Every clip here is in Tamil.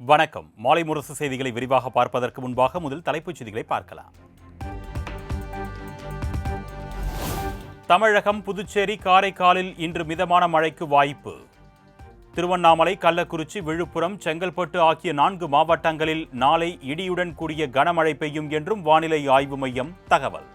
வணக்கம். மாலை முரசு செய்திகளை விரிவாக பார்ப்பதற்கு முன்பாக முதல் தலைப்புச் செய்திகளை பார்க்கலாம். தமிழகம், புதுச்சேரி, காரைக்காலில் இன்று மிதமான மழைக்கு வாய்ப்பு. திருவண்ணாமலை, கள்ளக்குறிச்சி, விழுப்புரம், செங்கல்பட்டு ஆகிய 4 மாவட்டங்களில் நாளை இடியுடன் கூடிய கனமழை பெய்யும் என்றும் வானிலை ஆய்வு மையம் தகவல்.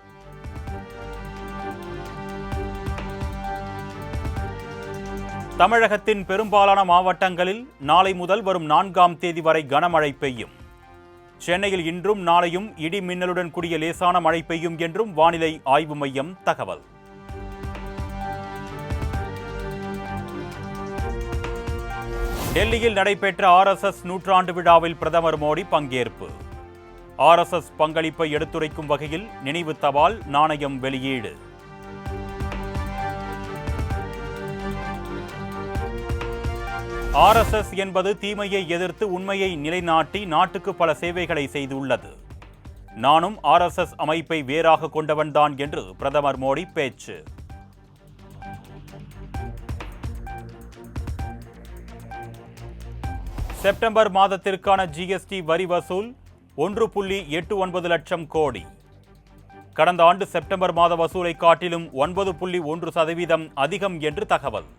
தமிழகத்தின் பெரும்பாலான மாவட்டங்களில் நாளை முதல் வரும் 4ஆம் தேதி வரை கனமழை பெய்யும். சென்னையில் இன்றும் நாளையும் இடி மின்னலுடன் கூடிய லேசான மழை பெய்யும் என்றும் வானிலை ஆய்வு மையம் தகவல். டெல்லியில் நடைபெற்ற RSS நூற்றாண்டு விழாவில் பிரதமர் மோடி பங்கேற்பு. RSS பங்களிப்பை எடுத்துரைக்கும் வகையில் நினைவு தபால், நாணயம் வெளியீடு. RSS என்பது தீமையை எதிர்த்து உண்மையை நிலைநாட்டி நாட்டுக்கு பல சேவைகளை செய்துள்ளது. நானும் RSS அமைப்பை வேறாக கொண்டவன்தான் என்று பிரதமர் மோடி பேச்சு. செப்டம்பர் மாதத்திற்கான GST வரி வசூல் 1.89 லட்சம் கோடி. கடந்த ஆண்டு செப்டம்பர் மாத வசூலை காட்டிலும் 9.1% அதிகம் என்று தகவல்.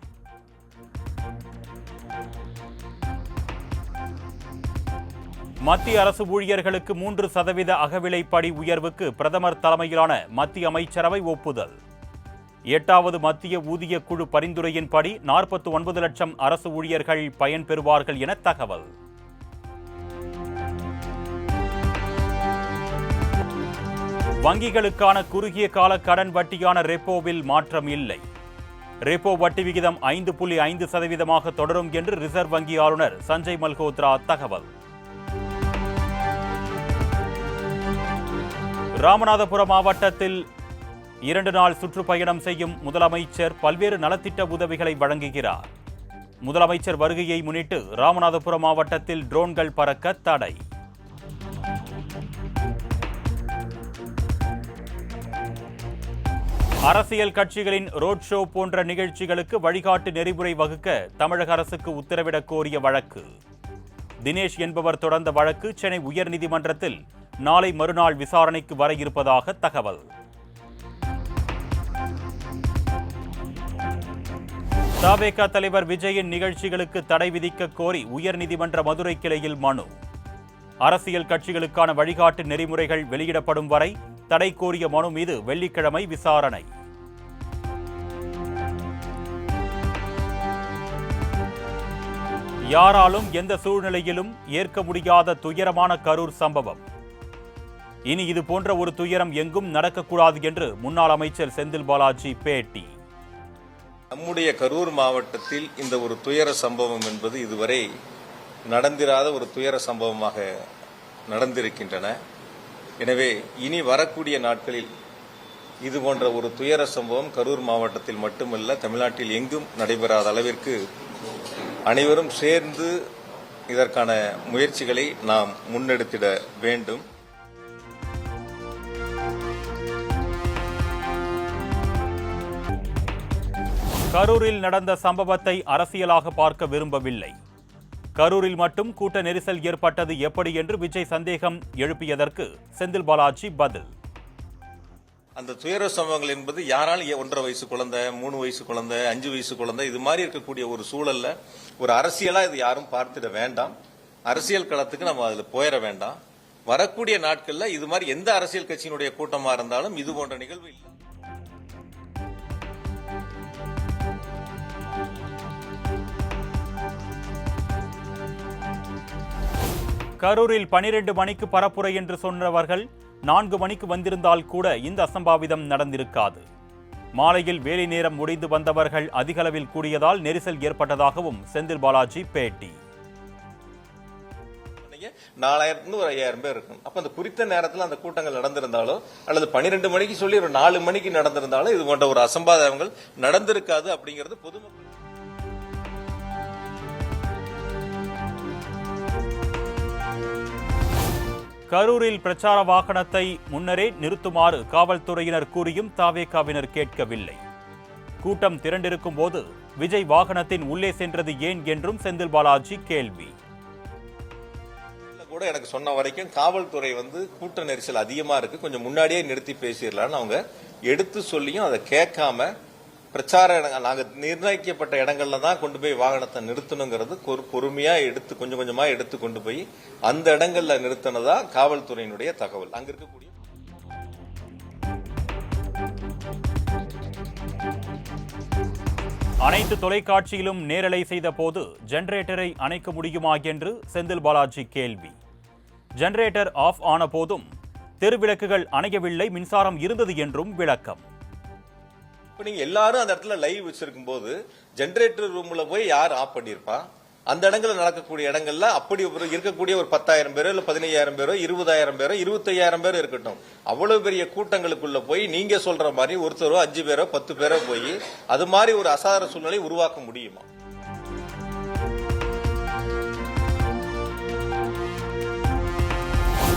மத்திய அரசு ஊழியர்களுக்கு 3% அகவிலைப்படி உயர்வுக்கு பிரதமர் தலைமையிலான மத்திய அமைச்சரவை ஒப்புதல். 8வது மத்திய ஊதிய குழு பரிந்துரையின்படி 49 லட்சம் அரசு ஊழியர்கள் பயன்பெறுவார்கள் என தகவல். வங்கிகளுக்கான குறுகிய கால கடன் வட்டியான ரெப்போவில் மாற்றம் இல்லை. ரெப்போ வட்டி விகிதம் 5.5% தொடரும் என்று ரிசர்வ் வங்கி ஆளுநர் சஞ்சய் மல்ஹோத்ரா தகவல். ராமநாதபுரம் மாவட்டத்தில் 2 நாள் சுற்றுப்பயணம் செய்யும் முதலமைச்சர் பல்வேறு நலத்திட்ட உதவிகளை வழங்குகிறார். முதலமைச்சர் வருகையை முன்னிட்டு ராமநாதபுரம் மாவட்டத்தில் ட்ரோன்கள் பறக்க தடை. அரசியல் கட்சிகளின் ரோட் ஷோ போன்ற நிகழ்ச்சிகளுக்கு வழிகாட்டு நெறிமுறை வகுக்க தமிழக அரசுக்கு உத்தரவிடக் கோரிய வழக்கு. தினேஷ் என்பவர் தொடர்ந்த வழக்கு சென்னை உயர்நீதிமன்றத்தில் நாளை மறுநாள் விசாரணைக்கு வர இருப்பதாக தகவல். தவேக தலைவர் விஜயின் நிகழ்ச்சிகளுக்கு தடை விதிக்க கோரி உயர்நீதிமன்ற மதுரை கிளையில் மனு. அரசியல் கட்சிகளுக்கான வழிகாட்டு நெறிமுறைகள் வெளியிடப்படும் வரை தடை கோரிய மனு மீது வெள்ளிக்கிழமை விசாரணை. யாராலும் எந்த சூழ்நிலையிலும் ஏற்க முடியாத துயரமான கரூர் சம்பவம். இனி இது போன்ற ஒரு துயரம் எங்கும் நடக்கக்கூடாது என்று முன்னாள் அமைச்சர் செந்தில் பாலாஜி பேட்டி. நம்முடைய கரூர் மாவட்டத்தில் இந்த ஒரு துயர சம்பவம் என்பது இதுவரை நடந்திராத ஒரு துயர சம்பவமாக நடந்திருக்கின்றன. எனவே இனி வரக்கூடிய நாட்களில் இது போன்ற ஒரு துயர சம்பவம் கரூர் மாவட்டத்தில் மட்டுமல்ல, தமிழ்நாட்டில் எங்கும் நடைபெறாத அளவிற்கு அனைவரும் சேர்ந்து இதற்கான முயற்சிகளை நாம் முன்னெடுத்திட வேண்டும். கரூரில் நடந்த சம்பவத்தை அரசியலாக பார்க்க விரும்பவில்லை. கரூரில் மட்டும் கூட்ட நெரிசல் ஏற்பட்டது எப்படி என்று விஜய் சந்தேகம் எழுப்பியதற்கு செந்தில் பாலாஜி பதில். அந்த துயர சம்பவங்கள் என்பது யாராலும் 1.5 வயசு குழந்தை, 3 வயசு குழந்தை, 5 வயசு குழந்தை, இது மாதிரி இருக்கக்கூடிய ஒரு சூழல்ல ஒரு அரசியலா இது யாரும் பார்த்திட வேண்டாம். அரசியல் களத்துக்கு நம்ம அதுல போயிட வேண்டாம். வரக்கூடிய நாட்கள்ல இது மாதிரி எந்த அரசியல் கட்சியினுடைய கூட்டமா இருந்தாலும் இது போன்ற நிகழ்வு இல்லை. கரூரில் 12 மணிக்கு பரப்புரை என்று சொன்னவர்கள் 4 மணிக்கு வந்திருந்தால் கூட இந்த அசம்பாவிதம் நடந்திருக்காது. மாலையில் வேலை நேரம் முடிந்து வந்தவர்கள் அதிகளவில் கூடியதால் நெரிசல் ஏற்பட்டதாகவும் செந்தில் பாலாஜி பேட்டி. 4000 ஒரு 5000 பேர் இருக்கும். அப்ப அந்த குறித்த நேரத்தில் அந்த கூட்டங்கள் நடந்திருந்தாலோ அல்லது 12 மணிக்கு சொல்லி ஒரு 4 மணிக்கு நடந்திருந்தாலோ இது போன்ற ஒரு அசம்பாவிதங்கள் நடந்திருக்காது அப்படிங்கிறது பொதுமக்கள். கரூரில் பிரச்சார வாகனத்தை முன்னரே நிறுத்துமாறு காவல்துறையினர் கூறியும் தவேகாவினர் கேட்கவில்லை. கூட்டம் திரண்டிருக்கும் போது விஜய் வாகனத்தின் உள்ளே சென்றது ஏன் என்றும் செந்தில் பாலாஜி கேள்வி. கூட எனக்கு சொன்ன வரைக்கும் காவல்துறை கூட்ட நெரிசல் அதிகமா இருக்கு, கொஞ்சம் முன்னாடியே நிறுத்தி பேசிடலான்னு அவங்க எடுத்து சொல்லியும் அதை கேட்காம பிரச்சார நாங்க நிர்ணயிக்கப்பட்ட இடங்கள்ல தான் கொண்டு போய் வாகனத்தை நிறுத்தணுங்கிறது பொறுமையா எடுத்து கொஞ்சம் கொஞ்சமா எடுத்து கொண்டு போய் அந்த இடங்கள்ல நிறுத்தினதா காவல்துறையினுடைய தகவல். அங்க இருக்கக்கூடிய அனைத்து தொலைக்காட்சியிலும் நேரலை செய்த போது ஜெனரேட்டரை அணைக்க முடியுமா என்று செந்தில் பாலாஜி கேள்வி. ஜெனரேட்டர் ஆஃப் ஆன போதும் தெருவிளக்குகள் அணையவில்லை, மின்சாரம் இருந்தது என்றும் விளக்கம். நீங்க எல்லாரும் அந்த இடத்துல லைவ் வச்சிருக்கும் போது ஜெனரேட்டர் ரூம்ல போய் யார் ஆஃப் பண்ணிருப்பா? அந்த இடங்கள்ல நடக்கக்கூடிய இடங்கள்ல அப்படி இருக்கக்கூடிய ஒரு 10,000 பேரோ இல்ல 15,000 பேரோ 20,000 பேரோ 25,000 பேரோ இருக்கட்டும், அவ்வளவு பெரிய கூட்டங்களுக்குள்ள போய் நீங்க சொல்ற மாதிரி ஒருத்தரோ 5 பேரோ 10 பேரோ போய் அது மாதிரி ஒரு அசாதாரண சூழ்நிலை உருவாக்க முடியுமா?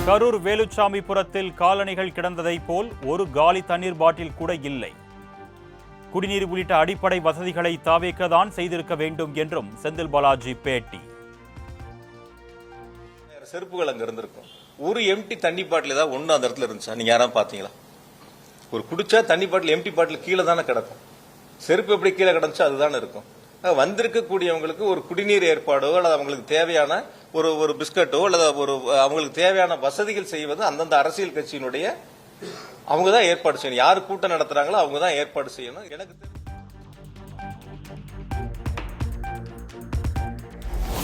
கரூர் வேலுச்சாமிபுரத்தில் காலணிகள் கிடந்ததை போல் ஒரு காலி தண்ணீர் பாட்டில் கூட இல்லை. குடிநீர் உள்ளிட்ட அடிப்படை வசதிகளை தாவேக்க தான் செய்திருக்க வேண்டும் என்றும் செந்தில் பாலாஜி பேட்டி. செருப்புகள் அங்க இருந்திருக்கும், ஒரு எம்டி தண்ணி பாட்டில் ஏதாவது ஒண்ணு அந்த இடத்துல இருந்துச்சா? நீங்க யாரும் பாத்தீங்களா? ஒரு குடிச்சா தண்ணி பாட்டில் எம்டி பாட்டில் கீழே தானே கிடக்கும், செருப்பு எப்படி கீழே கிடந்துச்சா அதுதானே இருக்கும். வந்திருக்கக்கூடியவங்களுக்கு ஒரு குடிநீர் ஏற்பாடோ அல்லது அவங்களுக்கு தேவையான ஒரு பிஸ்கட்டோ அல்லது அவங்களுக்கு தேவையான வசதிகள் செய்வது அந்தந்த அரசியல் கட்சியினுடைய அவங்க தான் ஏற்பாடு செய்யணும். யாரு கூட்டம் நடத்துறாங்களோ அவங்க தான் ஏற்பாடு செய்யணும். எனக்கு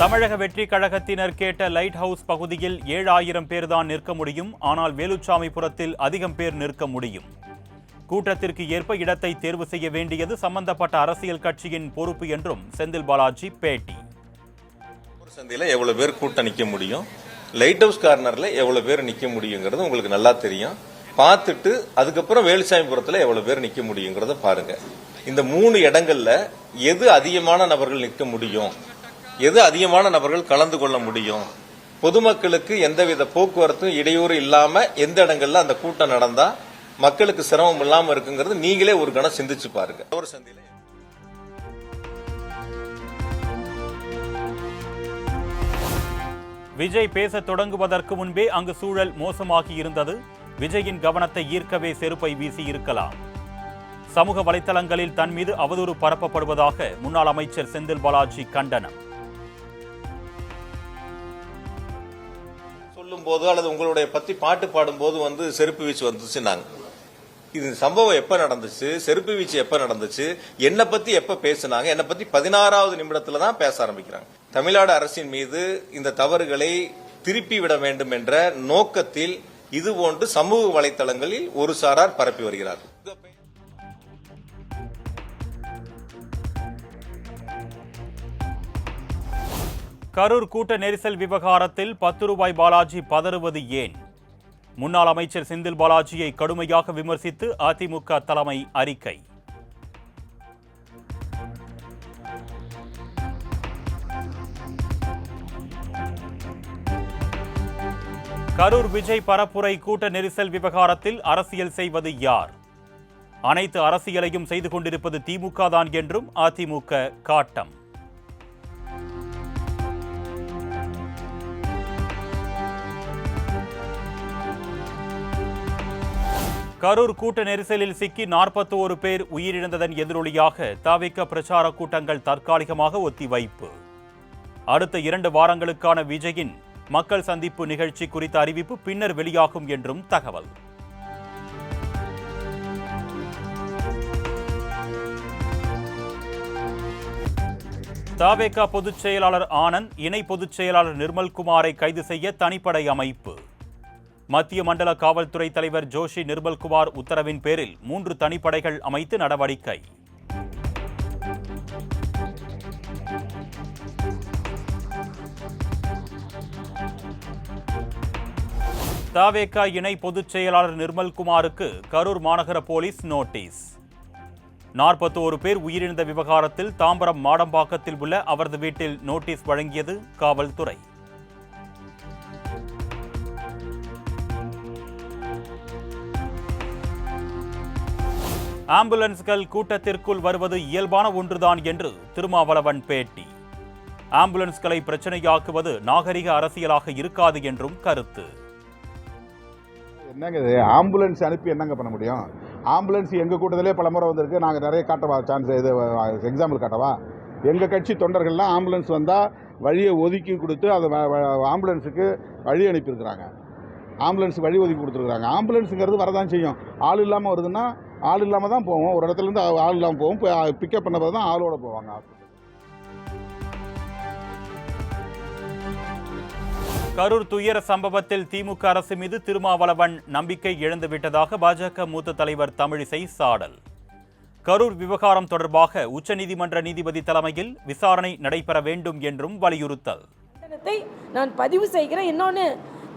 தமிழக வெற்றி கழகத்தினர் கேட்ட லைட் ஹவுஸ் பகுதியில் 7,000 பேர் தான் நிற்க முடியும், ஆனால் வேலுச்சாமிபுரத்தில் அதிகம் பேர் நிற்க முடியும். கூட்டத்திற்கு ஏற்ப இடத்தை தேர்வு செய்ய வேண்டியது சம்பந்தப்பட்ட அரசியல் கட்சியின் பொறுப்பு என்றும் செந்தில் பாலாஜி பேட்டி. சந்தையில எவ்வளவு பேர் கூட்டம் நிக்க முடியும், லைட் ஹவுஸ் கார்னர்ல எவ்வளவு பேர் நிக்க முடியுங்கிறது உங்களுக்கு நல்லா தெரியும். பார்த்துட்டு அதுக்கப்புறம் வேலுச்சாமிபுரத்துல எவ்வளவு பேர் நிக்க முடியுங்கிறத பாருங்க. இந்த 3 இடங்கள்ல எது அதிகமான நபர்கள் நிற்க முடியும், எது அதிகமான நபர்கள் கலந்து கொள்ள முடியும், பொதுமக்களுக்கு எந்தவித போக்குவரத்தும் இடையூறு இல்லாம எந்த இடங்கள்ல அந்த கூட்டம் நடந்தா மக்களுக்கு சிரமம் இல்லாம இருக்குங்கிறது நீங்களே ஒரு கணம் சிந்திச்சு பாருங்க. ஒரு சந்தையில விஜய் பேச தொடங்குவதற்கு முன்பே அங்கு சூழல் மோசமாகி இருந்தது. விஜயின் கவனத்தை ஈர்க்கவே செருப்பை வீசி இருக்கலாம். சமூக வலைதளங்களில் தன் மீது அவதூறு பரப்பப்படுவதாக முன்னாள் அமைச்சர் செந்தில் பாலாஜி கண்டனம். சொல்லும் போது அல்லது உங்களுடைய பத்தி பாட்டு பாடும் போது செருப்பு வீச்சு வந்துச்சு. நாங்க இது சம்பவம் எப்ப நடந்துச்சு, செருப்பு வீச்சு எப்ப நடந்துச்சு, என்ன பத்தி எப்ப பேசினாங்க, என்ன பத்தி 16வது நிமிடத்துல தான் பேச ஆரம்பிக்கிறாங்க. தமிழ்நாடு அரசின் மீது இந்த தவறுகளை திருப்பி விட வேண்டும் என்ற நோக்கத்தில் இதுபோன்று சமூக வலைதளங்களில் ஒரு சாரார் பரப்பி வருகிறார். கரூர் கூட்ட நெரிசல் விவகாரத்தில் 10 ரூபாய் பாலாஜி பதறுவது ஏன்? முன்னாள் அமைச்சர் செந்தில் பாலாஜியை கடுமையாக விமர்சித்து அதிமுக தலைமை அறிக்கை. கரூர் விஜய் பரப்புரை கூட்ட நெரிசல் விவகாரத்தில் அரசியல் செய்வது யார்? அனைத்து அரசியலையும் செய்து கொண்டிருப்பது திமுக தான் என்றும் அதிமுக காட்டம். கரூர் கூட்ட நெரிசலில் சிக்கி 41 பேர் உயிரிழந்ததன் எதிரொலியாக தவிக பிரச்சார கூட்டங்கள் தற்காலிகமாக ஒத்திவைப்பு. அடுத்த 2 வாரங்களுக்கான விஜயின் மக்கள் சந்திப்பு நிகழ்ச்சி குறித்த அறிவிப்பு பின்னர் வெளியாகும் என்றும் தகவல். தவிக பொதுச் செயலாளர் ஆனந்த், இணை பொதுச் செயலாளர் நிர்மல்குமாரை கைது செய்ய தனிப்படை அமைப்பு. மத்திய மண்டல காவல்துறை தலைவர் ஜோஷி நிர்மல்குமார் உத்தரவின் பேரில் 3 தனிப்படைகள் அமைத்து நடவடிக்கை. தவிக இணை பொதுச் செயலாளர் நிர்மல்குமாருக்கு கரூர் மாநகர போலீஸ் நோட்டீஸ். 41 பேர் உயிரிழந்த விவகாரத்தில் தாம்பரம் மாடம்பாக்கத்தில் உள்ள அவரது வீட்டில் நோட்டீஸ் வழங்கியது காவல்துறை. ஆம்புலன்ஸ்கள் கூட்டத்திற்குள் வருவது இயல்பான ஒன்றுதான் என்று திருமாவளவன் பேட்டி. ஆம்புலன்ஸ்களை பிரச்சனையாக்குவது நாகரிக அரசியலாக இருக்காது என்றும் கருத்து. என்னங்க இது ஆம்புலன்ஸ் அனுப்பி என்னங்க பண்ண முடியும்? ஆம்புலன்ஸ் எங்கள் கூட்டத்திலே பல முறை வந்திருக்கு. நாங்கள் நிறைய காட்டவா சான்ஸ் இது எக்ஸாம்பிள் காட்டவா? எங்கள் கட்சி தொண்டர்கள்லாம் ஆம்புலன்ஸ் வந்தால் வழியை ஒதுக்கி கொடுத்து அதை ஆம்புலன்ஸுக்கு வழி அனுப்பியிருக்கிறாங்க. ஆம்புலன்ஸுக்கு வழி ஒதுக்கி கொடுத்துருக்குறாங்க. ஆம்புலன்ஸுங்கிறது வரதான் செய்யும். ஆள் இல்லாமல் வருதுன்னா ஆள் இல்லாமல் தான் போவோம். ஒரு இடத்துலேருந்து ஆள் இல்லாமல் போவோம். பிக்கப் பண்ண பிறகு தான் ஆளோட போவாங்க. கரூர் துயர சம்பவத்தில் திமுக அரசு மீது திருமாவளவன் நம்பிக்கை இழந்துவிட்டதாக பாஜக மூத்த தலைவர் தமிழிசை சாடல். கரூர் விவகாரம் தொடர்பாக உச்சநீதிமன்ற நீதிபதி தலைமையில் விசாரணை நடைபெற வேண்டும் என்றும் வலியுறுத்தல். நான் பதிவு செய்கிறேன். இன்னொன்று,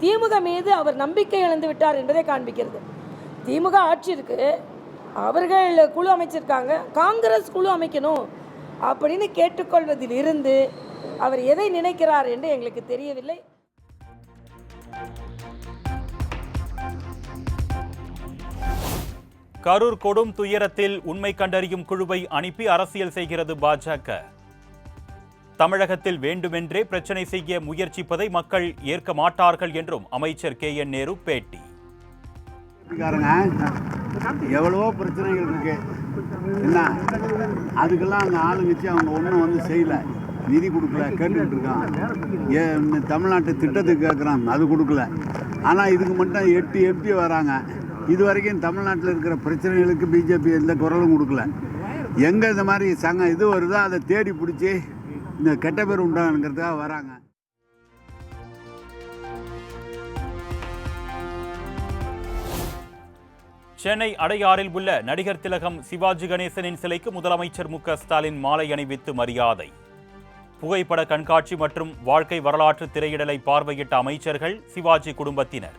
திமுக மீது அவர் நம்பிக்கை இழந்து விட்டார் என்பதை காண்பிக்கிறது. திமுக ஆட்சி இருக்கு, அவர்கள் குழு அமைச்சிருக்காங்க, காங்கிரஸ் குழு அமைக்கணும் அப்படின்னு கேட்டுக்கொள்வதில் இருந்து அவர் எதை நினைக்கிறார் என்று எங்களுக்கு தெரியவில்லை. கரூர் கொடும் துயரத்தில் உண்மை கண்டறியும் குழுவை அனுப்பி அரசியல் செய்கிறது பாஜக. தமிழகத்தில் வேண்டுமென்றே பிரச்சனை செய்ய முயற்சிப்பதை மக்கள் ஏற்க மாட்டார்கள் என்றும் அமைச்சர் KN நேரு பேட்டி. எவ்வளவோ பிரச்சனைகள் இருக்கு, என்ன அதுக்கெல்லாம் அந்த ஆளுங்கட்சி அவங்க ஒன்றும் வந்து செய்யல, நிதி கொடுக்கல, கேட்டுக்கிட்டு இருக்கான். தமிழ்நாட்டு திட்டத்துக்கு கேட்குறான், அது கொடுக்கல. ஆனால் இதுக்கு மட்டும் 8 MP வராங்க. இது வரைக்கும் தமிழ்நாட்டில் இருக்கிற பிரச்சனைகளுக்கு பிஜேபி எந்த குரலும் கொடுக்கல. எங்கே இந்த மாதிரி இது வருதோ அதை தேடி பிடிச்சி இந்த கெட்ட பேர் உண்டானுங்கிறதுக்காக வராங்க. சென்னை அடையாறில் உள்ள நடிகர் திலகம் சிவாஜி கணேசனின் சிலைக்கு முதலமைச்சர் MK ஸ்டாலின் மாலை அணிவித்து மரியாதை. புகைப்பட கண்காட்சி மற்றும் வாழ்க்கை வரலாற்று திரையிடலை பார்வையிட்ட அமைச்சர்கள், சிவாஜி குடும்பத்தினர்.